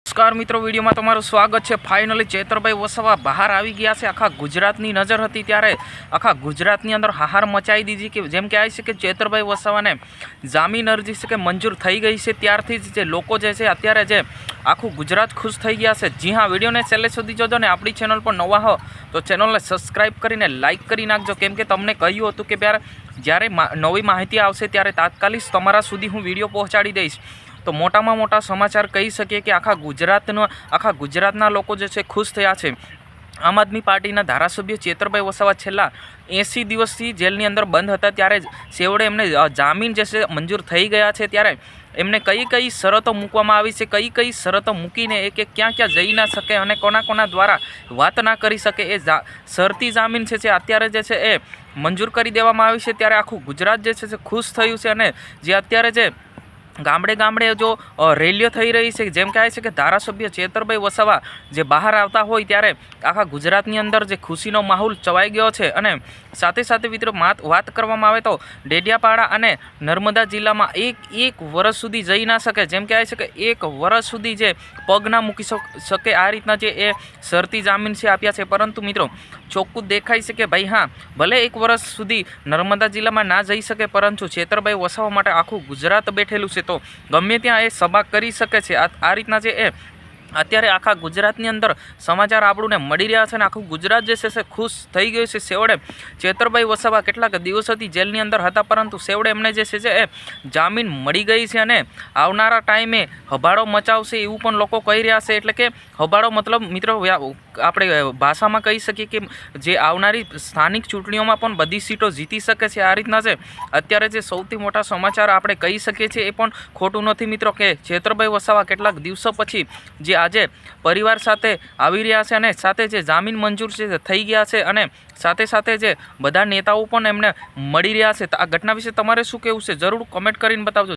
નમસ્કાર મિત્રો, વિડીયોમાં તમારું સ્વાગત છે। ફાઇનલી ચેતરભાઈ વસાવા બહાર આવી ગયા છે। આખા ગુજરાતની નજર હતી ત્યારે આખા ગુજરાતની અંદર હાહાર મચાવી દીધી કે જેમ કહેવાય છે કે ચેતરભાઈ વસાવાને જામીન અરજી છે કે મંજૂર થઈ ગઈ છે। ત્યારથી જ જે લોકો જે છે અત્યારે જે આખું ગુજરાત ખુશ થઈ ગયા છે। જી હા, વિડીયોને છેલ્લે સુધી જોજો ને આપણી ચેનલ પર નવા હો તો ચેનલને સબસ્ક્રાઈબ કરીને લાઇક કરી નાખજો, કેમ કે તમને કહ્યું હતું કે જ્યારે નવી માહિતી આવશે ત્યારે તાત્કાલિક તમારા સુધી હું વિડીયો પહોંચાડી દઈશ। તો મોટામાં મોટા સમાચાર કહી શકીએ કે આખા ગુજરાતના લોકો જે છે ખુશ થયા છે। આમ આદમી પાર્ટીના ધારાસભ્ય ચેતરભાઈ વસાવા છેલ્લા 80 દિવસથી જેલની અંદર બંધ હતા, ત્યારે છેવટે એમને જામીન જે છે મંજૂર થઈ ગયા છે। ત્યારે એમને કઈ શરતો મૂકવામાં આવી છે, કઈ શરતો મૂકીને એ ક્યાં જઈ ના શકે અને કોના દ્વારા વાત ના કરી શકે, એ શરતી જામીન છે જે અત્યારે જે છે એ મંજૂર કરી દેવામાં આવી છે। ત્યારે આખું ગુજરાત જે છે ખુશ થયું છે અને જે અત્યારે જે ગામડે જો રેલીઓ થઈ રહી છે, જેમ કહે છે કે ધારાસભ્ય ચેતરભાઈ વસાવા જે બહાર આવતા હોય ત્યારે આખા ગુજરાતની અંદર જે ખુશીનો માહોલ ચવાઈ ગયો છે। અને સાથે મિત્રો વાત કરવામાં આવે તો ડેડિયાપાડા અને નર્મદા જિલ્લામાં એક વર્ષ સુધી જઈ ના શકે, જેમ કહે છે કે એક વર્ષ સુધી જે પગ ના મૂકી શકે, આ રીતના જે એ શરતી જામીન છે આપ્યા છે। પરંતુ મિત્રો ચોખ્ખું દેખાય છે કે ભાઈ હા, ભલે એક વર્ષ સુધી નર્મદા જિલ્લામાં ના જઈ શકે, પરંતુ ચેતરભાઈ વસાવા માટે આખું ગુજરાત બેઠેલું છે, તો ગમે ત્યાં એ સભા કરી શકે છે। આ રીતના જે એ અત્યારે આખા ગુજરાતની અંદર સમાચાર આપણને મળી રહ્યા છે અને આખું ગુજરાત જે છે ખુશ થઈ ગયું છે। છેવટે ચેતરભાઈ વસાવા કેટલાક દિવસોથી જેલની અંદર હતા, પરંતુ છેવટે એમને જે છે એ જામીન મળી ગઈ છે અને આવનારા ટાઈમે હબાળો મચાવશે એવું પણ લોકો કહી રહ્યા છે। એટલે કે હબાળો મતલબ મિત્રો આપણે ભાષામાં કહી શકીએ કે જે આવનારી સ્થાનિક ચૂંટણીઓમાં પણ બધી સીટો જીતી શકે છે। આ રીતના છે અત્યારે જે સૌથી મોટા સમાચાર આપણે કહી શકીએ છીએ, એ પણ ખોટું નથી મિત્રો કે ચેતરભાઈ વસાવા કેટલાક દિવસો પછી જે આજે પરિવાર સાથે આવી રહ્યા છે અને સાથે જે જામીન મંજૂર છે થઈ ગયા છે અને સાથે જે બધા નેતાઓ પણ એમને મળી રહ્યા છે। તો આ ઘટના વિશે તમારે શું કહેવું છે, જરૂર કોમેન્ટ કરીને બતાવજો।